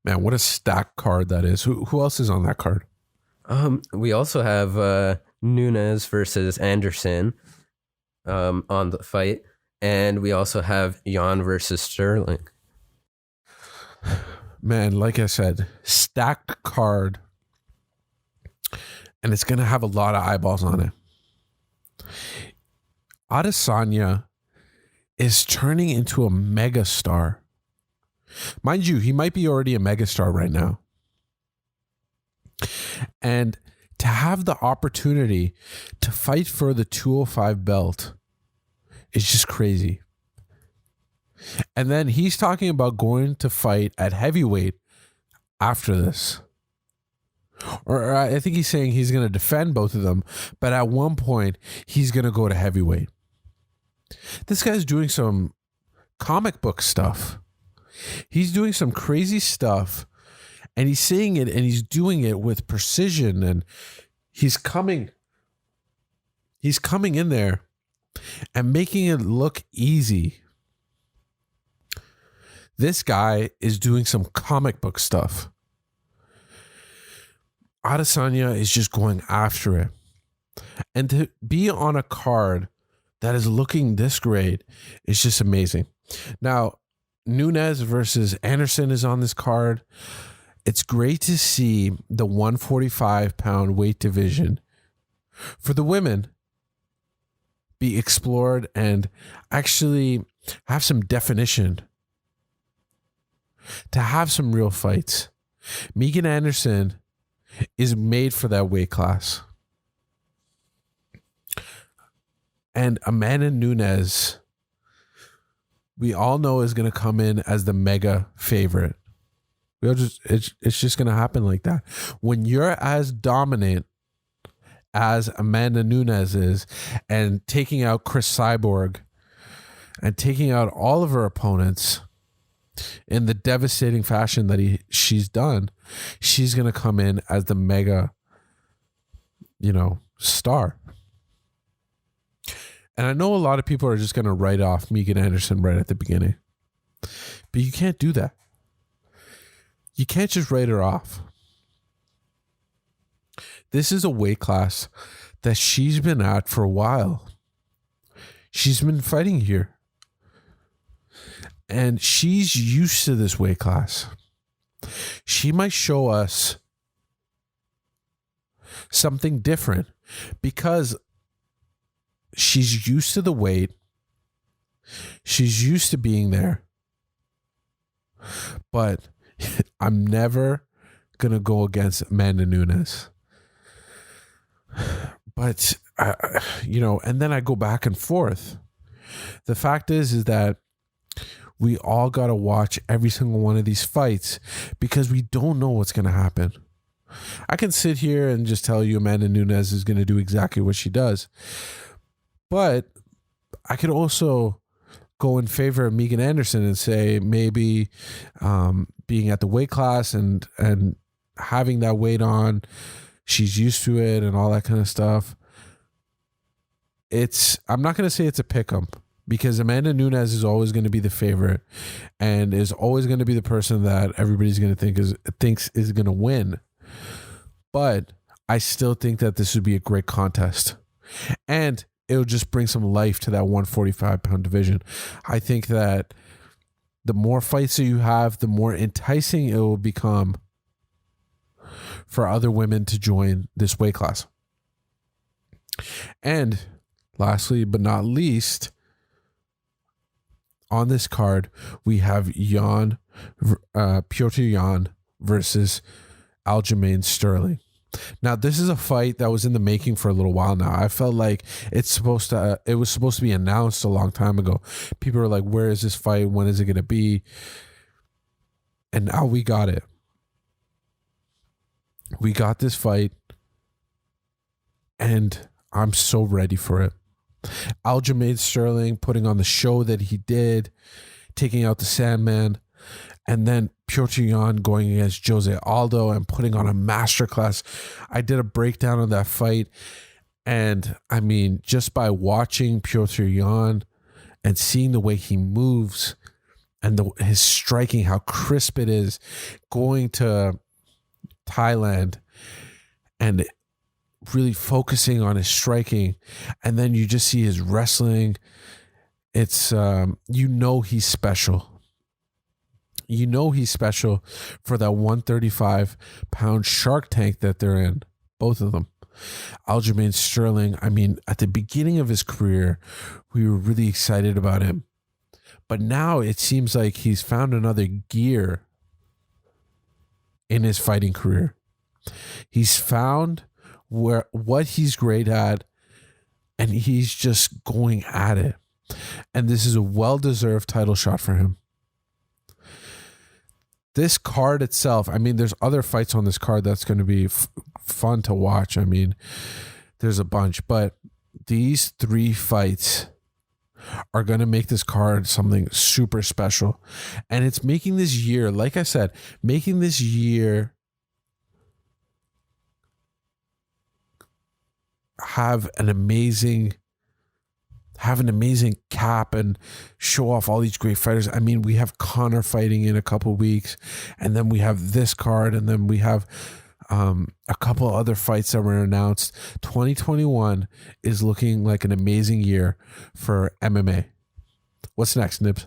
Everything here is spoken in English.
Man, what a stacked card that is. Who else is on that card? We also have Nunes versus Anderson on the fight, and we also have Jan versus Sterling. Man, like I said, stacked card, and it's going to have a lot of eyeballs on it. Adesanya is turning into a mega star. Mind you, he might be already a mega star right now. And to have the opportunity to fight for the 205 belt is just crazy. And then he's talking about going to fight at heavyweight after this. Or I think he's saying he's going to defend both of them, but at one point he's going to go to heavyweight. This guy's doing some comic book stuff. He's doing some crazy stuff, and he's saying it, and he's doing it with precision, and he's coming in there and making it look easy. This guy is doing some comic book stuff. Adesanya is just going after it. And to be on a card that is looking this great is just amazing. Now, Nunes versus Anderson is on this card. It's great to see the 145-pound weight division for the women be explored and actually have some definition, to have some real fights. Megan Anderson is made for that weight class. And Amanda Nunes, we all know, is going to come in as the mega favorite. It's just going to happen like that. When you're as dominant as Amanda Nunes is, and taking out Chris Cyborg and taking out all of her opponents in the devastating fashion that she's done, she's going to come in as the mega, star. And I know a lot of people are just going to write off Megan Anderson right at the beginning. But you can't do that. You can't just write her off. This is a weight class that she's been at for a while. She's been fighting here. And she's used to this weight class. She might show us something different because she's used to the weight. She's used to being there. But I'm never going to go against Amanda Nunes. But, and then I go back and forth. The fact is that we all got to watch every single one of these fights because we don't know what's going to happen. I can sit here and just tell you Amanda Nunes is going to do exactly what she does. But I could also go in favor of Megan Anderson and say maybe being at the weight class and having that weight on, she's used to it and all that kind of stuff. I'm not going to say it's a pick-em because Amanda Nunes is always going to be the favorite and is always going to be the person that everybody's going to thinks is going to win. But I still think that this would be a great contest. And it'll just bring some life to that 145-pound division. I think that the more fights that you have, the more enticing it will become for other women to join this weight class. And lastly, but not least, on this card, we have Petr Yan versus Aljamain Sterling. Now, this is a fight that was in the making for a little while now. I felt like it was supposed to be announced a long time ago. People were like, where is this fight? When is it going to be? And now we got it. We got this fight, and I'm so ready for it. Aljamain Sterling putting on the show that he did, taking out the Sandman, and then Petr Yan going against Jose Aldo and putting on a masterclass. I did a breakdown of that fight, and I mean, just by watching Petr Yan and seeing the way he moves and his striking, how crisp it is, going to Thailand and really focusing on his striking, and then you just see his wrestling. It's he's special. You know he's special for that 135-pound shark tank that they're in, both of them. Aljamain Sterling, I mean, at the beginning of his career, we were really excited about him. But now it seems like he's found another gear in his fighting career. He's found what he's great at, and he's just going at it. And this is a well-deserved title shot for him. This card itself, I mean, there's other fights on this card that's going to be fun to watch. I mean, there's a bunch, but these 3 fights are going to make this card something super special. And it's making this year, like I said, making this year have an amazing cap and show off all these great fighters. I mean, we have Conor fighting in a couple weeks, and then we have this card, and then we have a couple of other fights that were announced. 2021 is looking like an amazing year for MMA. What's next, Nibs?